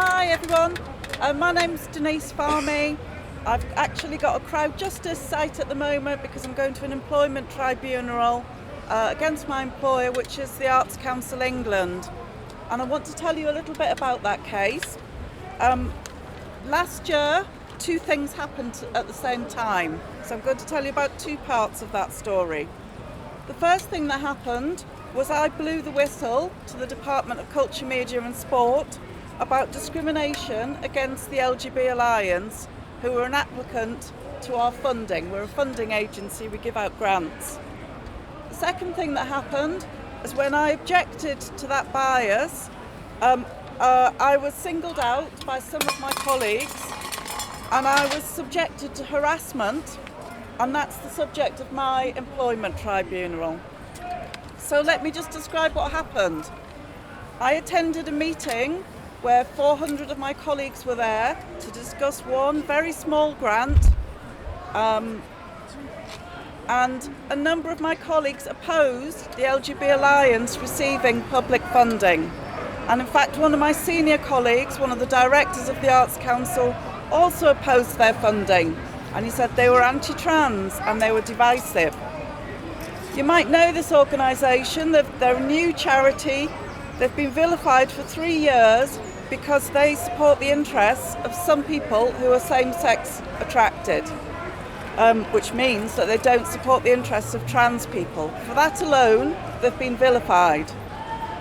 Hi everyone, my name's Denise Fahmy. I've actually got a crowd justice site at the moment because I'm going to an employment tribunal against my employer, which is the Arts Council England. And I want to tell you a little bit about that case. Last year, two things happened at the same time. So I'm going to tell you about two parts of that story. The first thing that happened was I blew the whistle to the Department of Culture, Media and Sport about discrimination against the LGB Alliance, who were an applicant to our funding. We're a funding agency, we give out grants. The second thing that happened is when I objected to that bias, I was singled out by some of my colleagues and I was subjected to harassment, and that's the subject of my employment tribunal. So let me just describe what happened. I attended a meeting where 400 of my colleagues were there to discuss one very small grant, and a number of my colleagues opposed the LGB Alliance receiving public funding. And in fact, one of my senior colleagues, one of the directors of the Arts Council, also opposed their funding. And he said they were anti-trans and they were divisive. You might know this organisation. They're a new charity. They've been vilified for 3 years because they support the interests of some people who are same-sex attracted, which means that they don't support the interests of trans people. For that alone, they've been vilified.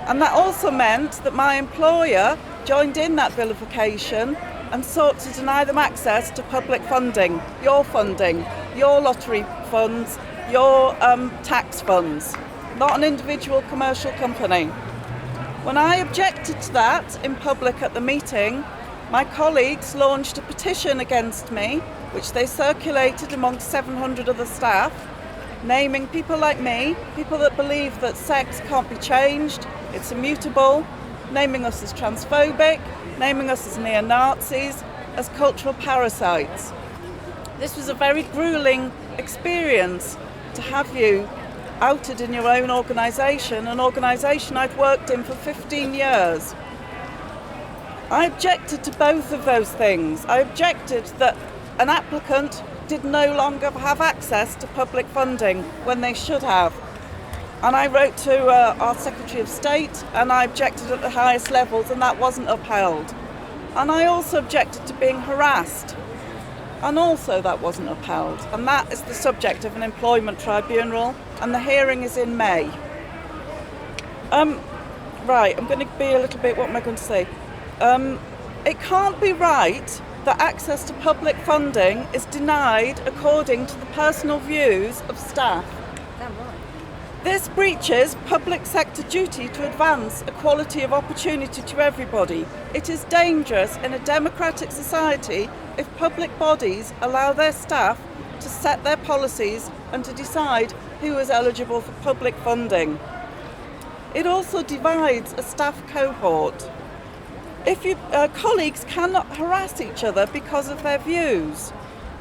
And that also meant that my employer joined in that vilification and sought to deny them access to public funding, your lottery funds, your tax funds, not an individual commercial company. When I objected to that in public at the meeting, my colleagues launched a petition against me, which they circulated amongst 700 other staff, naming people like me, people that believe that sex can't be changed, it's immutable, naming us as transphobic, naming us as neo-Nazis, as cultural parasites. This was a very gruelling experience to have you outed in your own organisation, an organisation I've worked in for 15 years. I objected to both of those things. I objected that an applicant did no longer have access to public funding when they should have. And I wrote to our Secretary of State and I objected at the highest levels, and that wasn't upheld. And I also objected to being harassed, and also that wasn't upheld. And that is the subject of an employment tribunal, and the hearing is in May. Right, I'm going to be a little bit, what am I going to say? It can't be right that access to public funding is denied according to the personal views of staff. This breaches public sector duty to advance equality of opportunity to everybody. It is dangerous in a democratic society if public bodies allow their staff to set their policies and to decide who is eligible for public funding. It also divides a staff cohort. If colleagues cannot harass each other because of their views.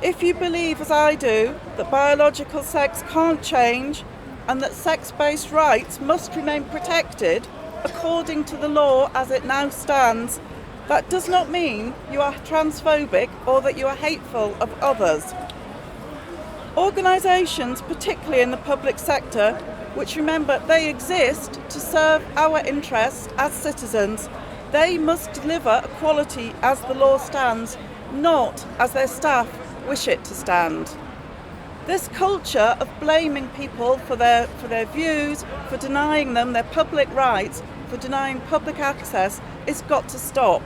If you believe, as I do, that biological sex can't change and that sex-based rights must remain protected according to the law as it now stands, that does not mean you are transphobic or that you are hateful of others. Organisations, particularly in the public sector, which, remember, they exist to serve our interests as citizens, they must deliver equality as the law stands, not as their staff wish it to stand. This culture of blaming people for their views, for denying them their public rights, for denying public access, is got to stop.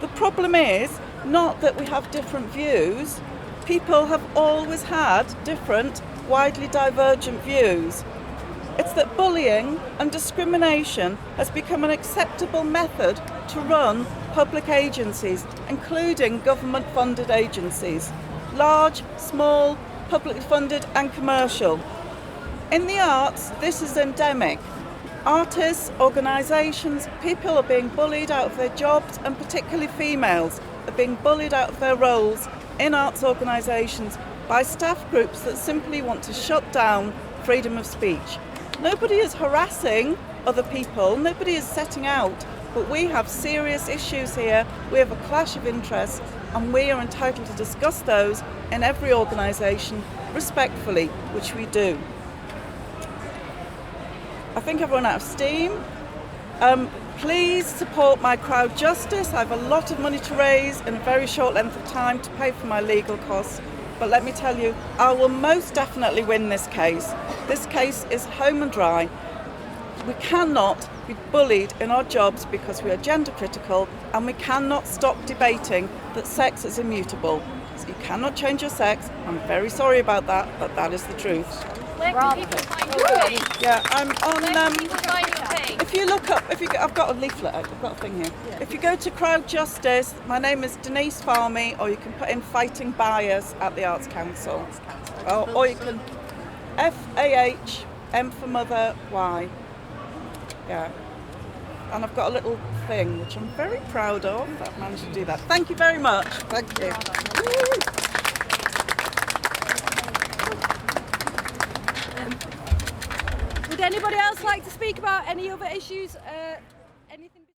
The problem is not that we have different views. People have always had different, widely divergent views. It's that bullying and discrimination has become an acceptable method to run public agencies, including government-funded agencies, large, small, publicly funded and commercial. In the arts, this is endemic. Artists, organisations, people are being bullied out of their jobs, and particularly females are being bullied out of their roles in arts organisations by staff groups that simply want to shut down freedom of speech. Nobody is harassing other people, nobody is setting out but we have serious issues here. We have a clash of interests, and we are entitled to discuss those in every organisation respectfully, which we do. I think I've run out of steam. Please support my crowd justice. I have a lot of money to raise in a very short length of time to pay for my legal costs. But let me tell you, I will most definitely win this case. This case is home and dry. We cannot be bullied in our jobs because we are gender critical, and we cannot stop debating that sex is immutable. So you cannot change your sex. I'm very sorry about that, but that is the truth. Where can people find your page? Yeah, I'm on. Where can people find your page? If you look up, I've got a leaflet. I've got a thing here. Yeah. If you go to Crowd Justice, my name is Denise Fahmy, or you can put in Fighting Bias at the Arts Council, or you can FAH M for Mother Y. Yeah, and I've got a little thing which I'm very proud of that I managed to do that. Thank you very much. Thank you. Would anybody else like to speak about any other issues?